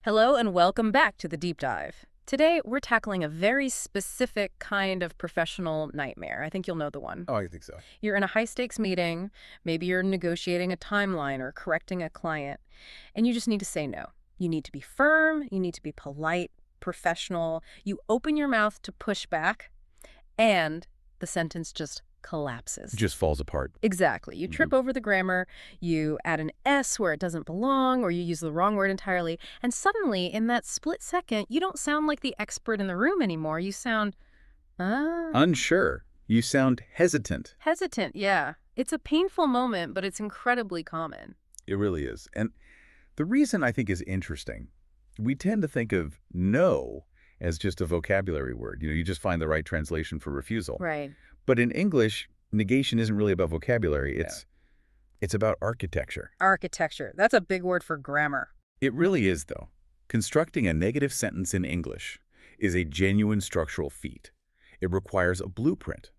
Hello and welcome back to the deep dive. Today, we're tackling a very specific kind of professional nightmare. I think you'll know the one. Oh, I think so. You're in a high-stakes meeting, maybe you're negotiating a timeline or correcting a client, and you just need to say no. You need to be firm, you need to be polite, professional. You open your mouth to push back, and the sentence just collapses. Just falls apart. Exactly. You trip over the grammar, you add an S where it doesn't belong, or you use the wrong word entirely, and suddenly, in that split second, you don't sound like the expert in the room anymore. You sound, Unsure. You sound hesitant. hesitant, yeah. It's a painful moment, but it's incredibly common. It really is. And the reason I think is interesting, we tend to think of no as just a vocabulary word. You just find the right translation for refusal. Right. But in English, negation isn't really about vocabulary. It's about architecture. Architecture. That's a big word for grammar. It really is, though. Constructing a negative sentence in English is a genuine structural feat. It requires a blueprint.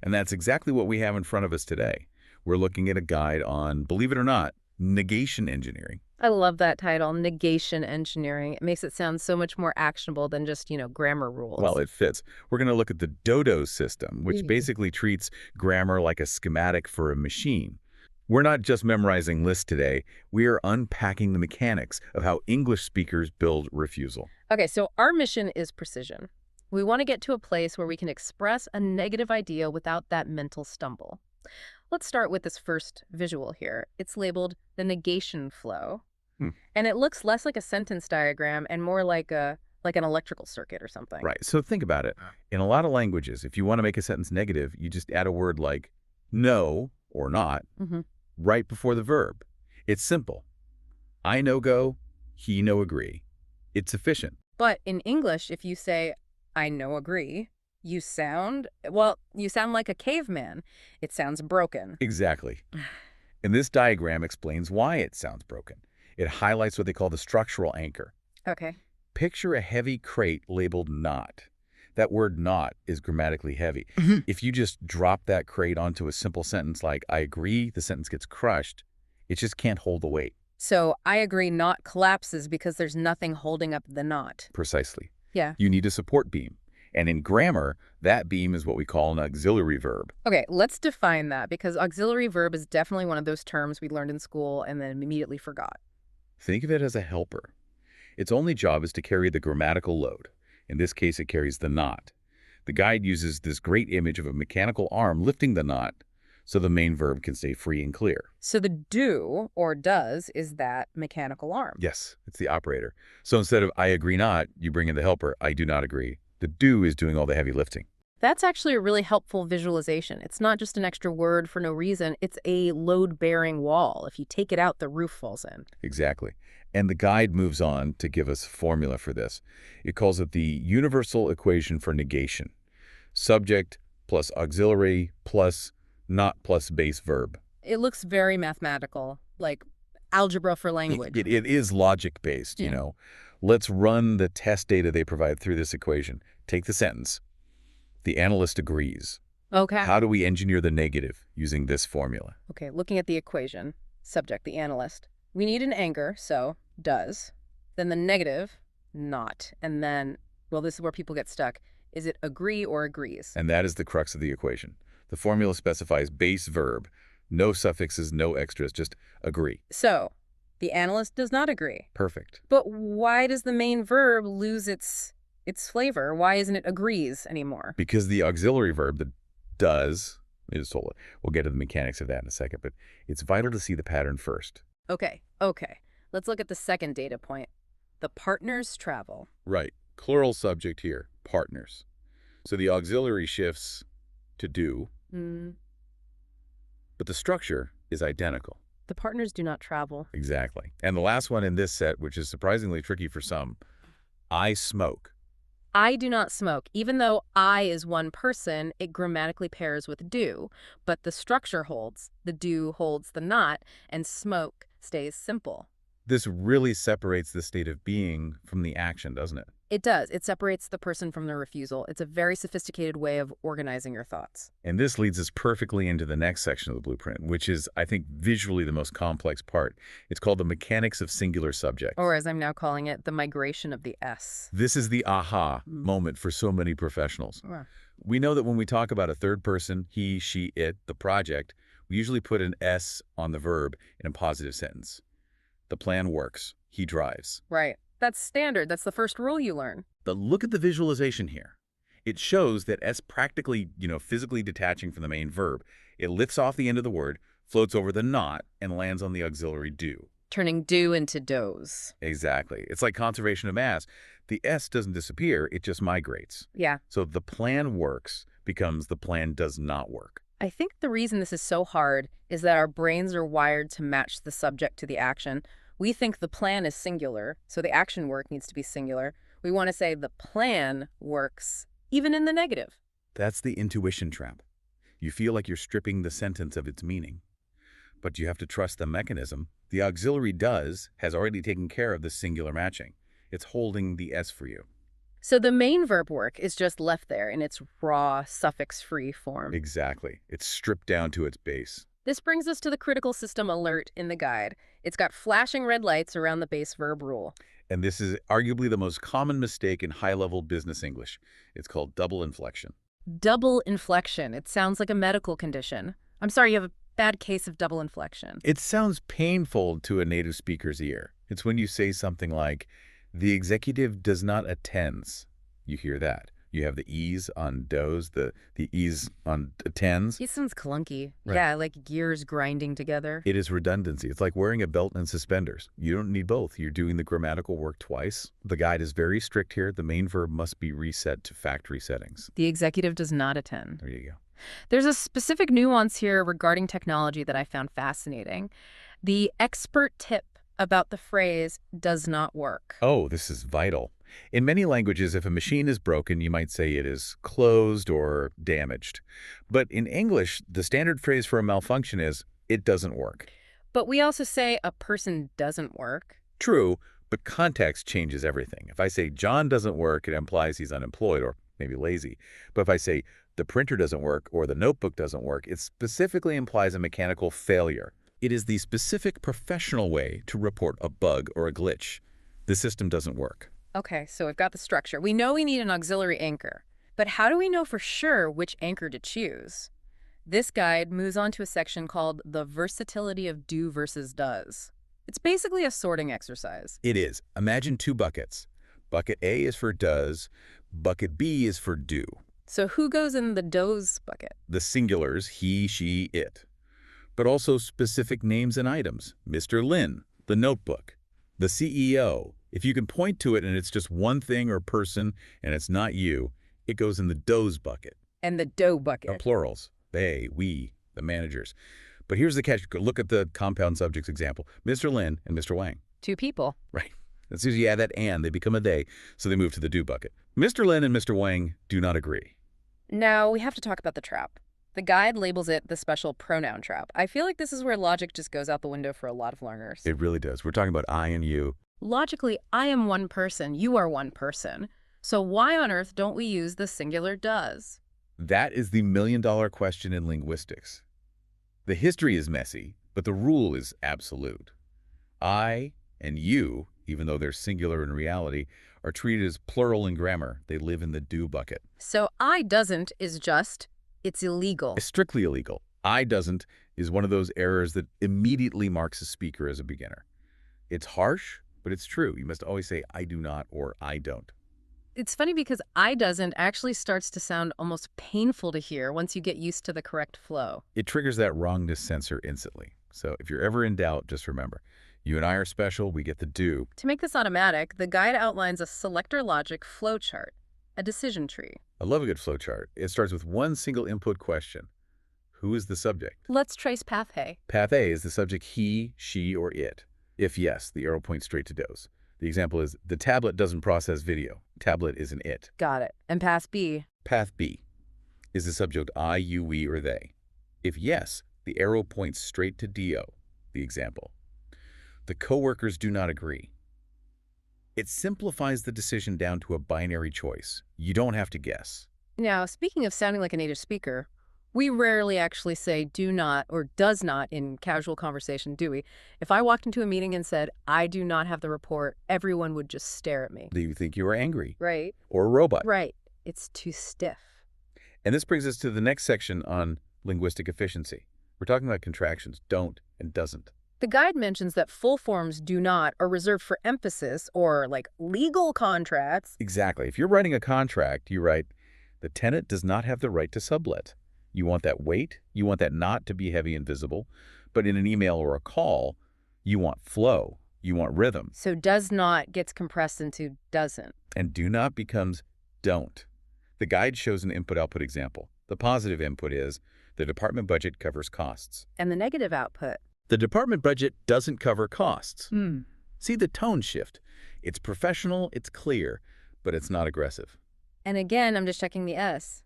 And that's exactly what we have in front of us today. We're looking at a guide on, believe it or not, negation engineering. I love that title, negation engineering. It makes it sound so much more actionable than just, grammar rules. Well, it fits. We're going to look at the Dodo system, which basically treats grammar like a schematic for a machine. We're not just memorizing lists today. We are unpacking the mechanics of how English speakers build refusal. Okay, so our mission is precision. We want to get to a place where we can express a negative idea without that mental stumble. Let's start with this first visual here. It's labeled the negation flow. And it looks less like a sentence diagram and more like an electrical circuit or something. Right. So think about it. In a lot of languages, if you want to make a sentence negative, you just add a word like no or not right before the verb. It's simple. I no go, he no agree. It's efficient. But in English, if you say, I no agree, you sound like a caveman. It sounds broken. Exactly. And this diagram explains why it sounds broken. It highlights what they call the structural anchor. Okay. Picture a heavy crate labeled not. That word not is grammatically heavy. If you just drop that crate onto a simple sentence like, I agree, the sentence gets crushed. It just can't hold the weight. So I agree not collapses because there's nothing holding up the not. Precisely. Yeah. You need a support beam. And in grammar, that beam is what we call an auxiliary verb. Okay, let's define that because auxiliary verb is definitely one of those terms we learned in school and then immediately forgot. Think of it as a helper. Its only job is to carry the grammatical load. In this case, it carries the not. The guide uses this great image of a mechanical arm lifting the not so the main verb can stay free and clear. So the do or does is that mechanical arm. Yes, it's the operator. So instead of I agree not, you bring in the helper, I do not agree. The do is doing all the heavy lifting. That's actually a really helpful visualization. It's not just an extra word for no reason. It's a load-bearing wall. If you take it out, the roof falls in. Exactly. And the guide moves on to give us a formula for this. It calls it the universal equation for negation. Subject plus auxiliary plus not plus base verb. It looks very mathematical, like algebra for language. It is logic-based, you know. Let's run the test data they provide through this equation. Take the sentence. The analyst agrees. Okay. How do we engineer the negative using this formula? Okay, looking at the equation, subject, the analyst. We need an anger, so does. Then the negative, not. And then, well, this is where people get stuck. Is it agree or agrees? And that is the crux of the equation. The formula specifies base verb, no suffixes, no extras, just agree. So, the analyst does not agree. Perfect. But why does the main verb lose its flavor? Why isn't it agrees anymore? Because the auxiliary verb, the does, we'll get to the mechanics of that in a second, but it's vital to see the pattern first. Okay. Let's look at the second data point. The partners travel. Right. Plural subject here, partners. So the auxiliary shifts to do, but the structure is identical. The partners do not travel. Exactly. And the last one in this set, which is surprisingly tricky for some, I smoke. I do not smoke. Even though I is one person, it grammatically pairs with do, but the structure holds. The do holds the not, and smoke stays simple. This really separates the state of being from the action, doesn't it? It does. It separates the person from the refusal. It's a very sophisticated way of organizing your thoughts. And this leads us perfectly into the next section of the blueprint, which is, I think, visually the most complex part. It's called the mechanics of singular subjects. Or as I'm now calling it, the migration of the S. This is the aha moment for so many professionals. Wow. We know that when we talk about a third person, he, she, it, the project, we usually put an S on the verb in a positive sentence. The plan works. He drives. Right. That's standard. That's the first rule you learn. But look at the visualization here. It shows that S practically, physically detaching from the main verb. It lifts off the end of the word, floats over the not, and lands on the auxiliary do. Turning do into does. Exactly. It's like conservation of mass. The S doesn't disappear, it just migrates. Yeah. So the plan works becomes the plan does not work. I think the reason this is so hard is that our brains are wired to match the subject to the action. We think the plan is singular, so the action work needs to be singular. We want to say the plan works, even in the negative. That's the intuition trap. You feel like you're stripping the sentence of its meaning. But you have to trust the mechanism. The auxiliary does has already taken care of the singular matching. It's holding the S for you. So the main verb work is just left there in its raw, suffix-free form. Exactly. It's stripped down to its base. This brings us to the critical system alert in the guide. It's got flashing red lights around the base verb rule. And this is arguably the most common mistake in high-level business English. It's called double inflection. Double inflection. It sounds like a medical condition. I'm sorry, you have a bad case of double inflection. It sounds painful to a native speaker's ear. It's when you say something like, the executive does not attends. You hear that. You have the E's on does, the E's on attends. It sounds clunky. Right. Yeah, like gears grinding together. It is redundancy. It's like wearing a belt and suspenders. You don't need both. You're doing the grammatical work twice. The guide is very strict here. The main verb must be reset to factory settings. The executive does not attend. There you go. There's a specific nuance here regarding technology that I found fascinating. The expert tip about the phrase does not work. Oh, this is vital. In many languages, if a machine is broken, you might say it is closed or damaged. But in English, the standard phrase for a malfunction is, it doesn't work. But we also say a person doesn't work. True, but context changes everything. If I say John doesn't work, it implies he's unemployed or maybe lazy. But if I say the printer doesn't work or the notebook doesn't work, it specifically implies a mechanical failure. It is the specific professional way to report a bug or a glitch. The system doesn't work. Okay, so we've got the structure. We know we need an auxiliary anchor. But how do we know for sure which anchor to choose? This guide moves on to a section called the versatility of do versus does. It's basically a sorting exercise. It is. Imagine two buckets. Bucket A is for does, bucket B is for do. So who goes in the does bucket? The singulars, he, she, it. But also specific names and items. Mr. Lin, the notebook, the CEO. If you can point to it and it's just one thing or person and it's not you, it goes in the does bucket. And the do bucket. Or plurals. They, we, the managers. But here's the catch. Look at the compound subjects example. Mr. Lin and Mr. Wang. Two people. Right. As soon as you add that and, they become a they, so they move to the do bucket. Mr. Lin and Mr. Wang do not agree. Now, we have to talk about the trap. The guide labels it the special pronoun trap. I feel like this is where logic just goes out the window for a lot of learners. It really does. We're talking about I and you. Logically, I am one person, you are one person. So why on earth don't we use the singular does? That is the million-dollar question in linguistics. The history is messy, but the rule is absolute. I and you, even though they're singular in reality, are treated as plural in grammar. They live in the do bucket. So I doesn't is just, it's illegal. It's strictly illegal. I doesn't is one of those errors that immediately marks a speaker as a beginner. It's harsh, but it's true. You must always say I do not or I don't. It's funny because I doesn't actually starts to sound almost painful to hear once you get used to the correct flow. It triggers that wrongness sensor instantly. So if you're ever in doubt, just remember, you and I are special, we get the do. To make this automatic, the guide outlines a Selector Logic flowchart, a decision tree. I love a good flowchart. It starts with one single input question. Who is the subject? Let's trace path A. Path A is the subject he, she, or it. If yes, the arrow points straight to does. The example is, the tablet doesn't process video. Tablet is an it. Got it. And path B? Path B is the subject I, you, we, or they. If yes, the arrow points straight to do, the example. The coworkers do not agree. It simplifies the decision down to a binary choice. You don't have to guess. Now, speaking of sounding like a native speaker, we rarely actually say do not or does not in casual conversation, do we? If I walked into a meeting and said, I do not have the report, everyone would just stare at me. Do you think you are angry? Right. Or a robot? Right. It's too stiff. And this brings us to the next section on linguistic efficiency. We're talking about contractions, don't and doesn't. The guide mentions that full forms do not are reserved for emphasis or like legal contracts. Exactly. If you're writing a contract, you write, the tenant does not have the right to sublet. You want that weight, you want that not to be heavy and visible, but in an email or a call, you want flow, you want rhythm. So does not gets compressed into doesn't. And do not becomes don't. The guide shows an input-output example. The positive input is, the department budget covers costs. And the negative output. The department budget doesn't cover costs. See the tone shift. It's professional, it's clear, but it's not aggressive. And again, I'm just checking the S.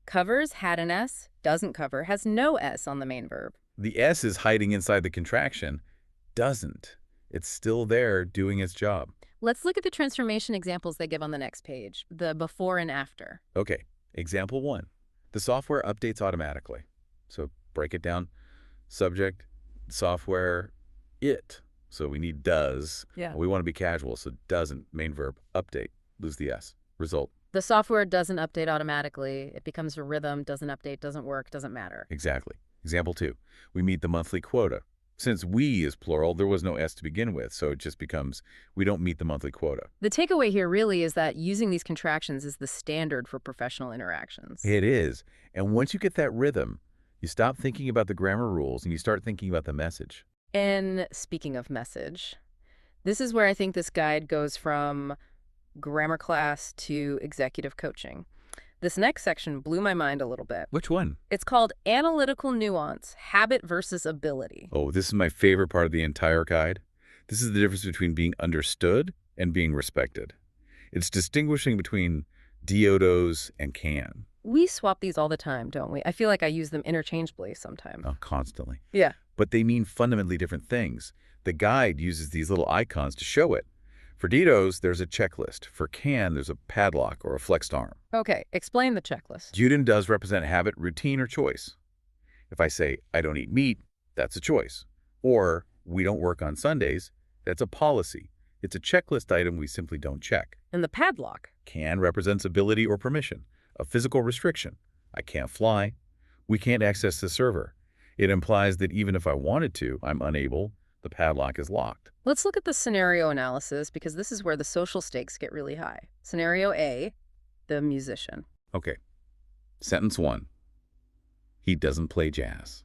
Covers had an S, doesn't cover, has no S on the main verb. The S is hiding inside the contraction. Doesn't. It's still there doing its job. Let's look at the transformation examples they give on the next page, the before and after. Okay, example 1. The software updates automatically. So break it down. Subject, software, it. So we need does. Yeah. We want to be casual, so doesn't, main verb, update, lose the S. Result. The software doesn't update automatically. It becomes a rhythm, doesn't update, doesn't work, doesn't matter. Exactly. Example 2. We meet the monthly quota. Since we is plural, there was no S to begin with, so it just becomes we don't meet the monthly quota. The takeaway here really is that using these contractions is the standard for professional interactions. It is. And once you get that rhythm, you stop thinking about the grammar rules and you start thinking about the message. And speaking of message, this is where I think this guide goes from grammar class to executive coaching. This next section blew my mind a little bit. Which one? It's called Analytical Nuance, Habit versus Ability. Oh, this is my favorite part of the entire guide. This is the difference between being understood and being respected. It's distinguishing between deodos and can. We swap these all the time, don't we? I feel like I use them interchangeably sometimes. Oh, constantly. Yeah. But they mean fundamentally different things. The guide uses these little icons to show it. For deodos, there's a checklist. For can, there's a padlock or a flexed arm. Okay, explain the checklist. Do and does represent habit, routine, or choice. If I say, I don't eat meat, that's a choice. Or, we don't work on Sundays, that's a policy. It's a checklist item we simply don't check. And the padlock? Can represents ability or permission, a physical restriction. I can't fly. We can't access the server. It implies that even if I wanted to, I'm unable. The padlock is locked. Let's look at the scenario analysis because this is where the social stakes get really high. Scenario A, the musician. Okay. Sentence 1. He doesn't play jazz.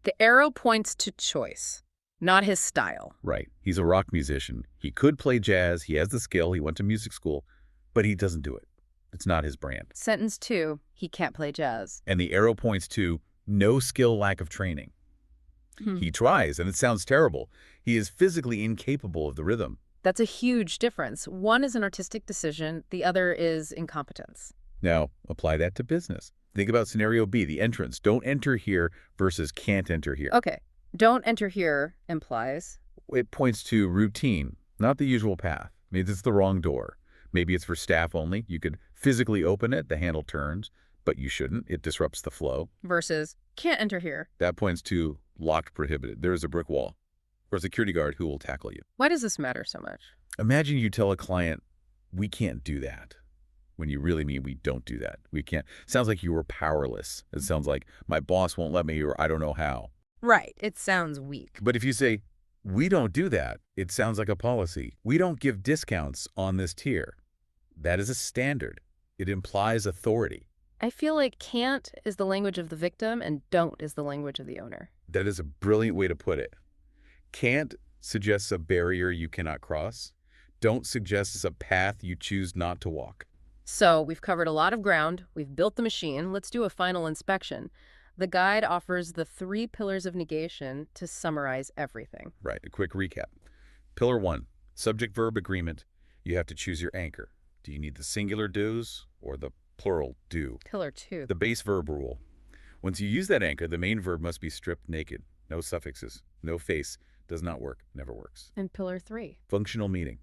The arrow points to choice, not his style. Right. He's a rock musician. He could play jazz. He has the skill. He went to music school, but he doesn't do it. It's not his brand. Sentence 2, he can't play jazz. And the arrow points to no skill, lack of training. He tries, and it sounds terrible. He is physically incapable of the rhythm. That's a huge difference. One is an artistic decision. The other is incompetence. Now, apply that to business. Think about scenario B, the entrance. Don't enter here versus can't enter here. Okay. Don't enter here implies? It points to routine, not the usual path. Maybe it's the wrong door. Maybe it's for staff only. You could physically open it, the handle turns, but you shouldn't. It disrupts the flow. Versus can't enter here. That points to locked, prohibited. There is a brick wall or a security guard who will tackle you. Why does this matter so much? Imagine you tell a client, we can't do that, when you really mean we don't do that. We can't. Sounds like you were powerless. It sounds like my boss won't let me or I don't know how. Right. It sounds weak. But if you say, we don't do that, it sounds like a policy. We don't give discounts on this tier. That is a standard. It implies authority. I feel like can't is the language of the victim and don't is the language of the owner. That is a brilliant way to put it. Can't suggests a barrier you cannot cross. Don't suggests a path you choose not to walk. So we've covered a lot of ground. We've built the machine. Let's do a final inspection. The guide offers the 3 pillars of negation to summarize everything. Right, a quick recap. Pillar 1, subject-verb agreement. You have to choose your anchor. Do you need the singular do's or the plural do? Pillar 2. The base verb rule. Once you use that anchor, the main verb must be stripped naked. No suffixes, no face. Does not work, never works. And pillar 3. Functional meaning.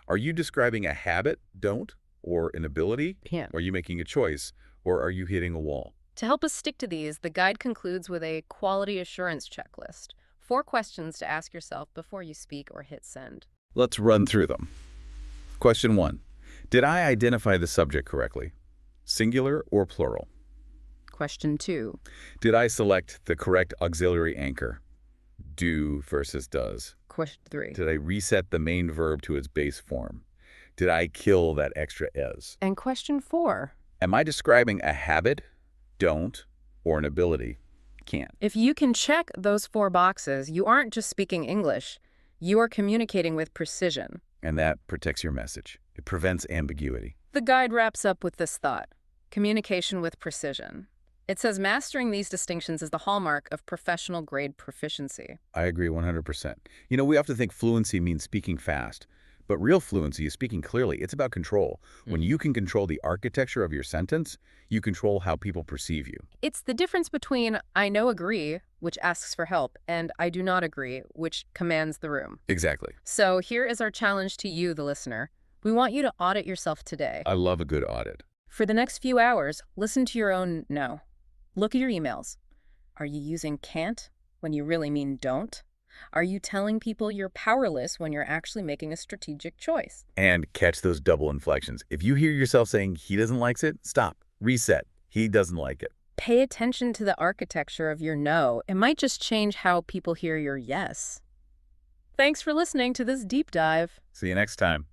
Are you describing a habit, don't, or an ability? Can't. Are you making a choice, or are you hitting a wall? To help us stick to these, the guide concludes with a quality assurance checklist. 4 questions to ask yourself before you speak or hit send. Let's run through them. Question 1. Did I identify the subject correctly? Singular or plural? Question 2. Did I select the correct auxiliary anchor? Do versus does. Question 3. Did I reset the main verb to its base form? Did I kill that extra is? And question 4. Am I describing a habit, don't, or an ability? Can't. If you can check those 4 boxes, you aren't just speaking English. You are communicating with precision. And that protects your message. It prevents ambiguity. The guide wraps up with this thought: communication with precision. It says mastering these distinctions is the hallmark of professional-grade proficiency. I agree 100%. You know, we often think fluency means speaking fast, but real fluency is speaking clearly. It's about control. When you can control the architecture of your sentence, you control how people perceive you. It's the difference between I know agree, which asks for help, and I do not agree, which commands the room. Exactly. So here is our challenge to you, the listener. We want you to audit yourself today. I love a good audit. For the next few hours, listen to your own no. Look at your emails. Are you using can't when you really mean don't? Are you telling people you're powerless when you're actually making a strategic choice? And catch those double inflections. If you hear yourself saying he doesn't like it, stop. Reset. He doesn't like it. Pay attention to the architecture of your no. It might just change how people hear your yes. Thanks for listening to this deep dive. See you next time.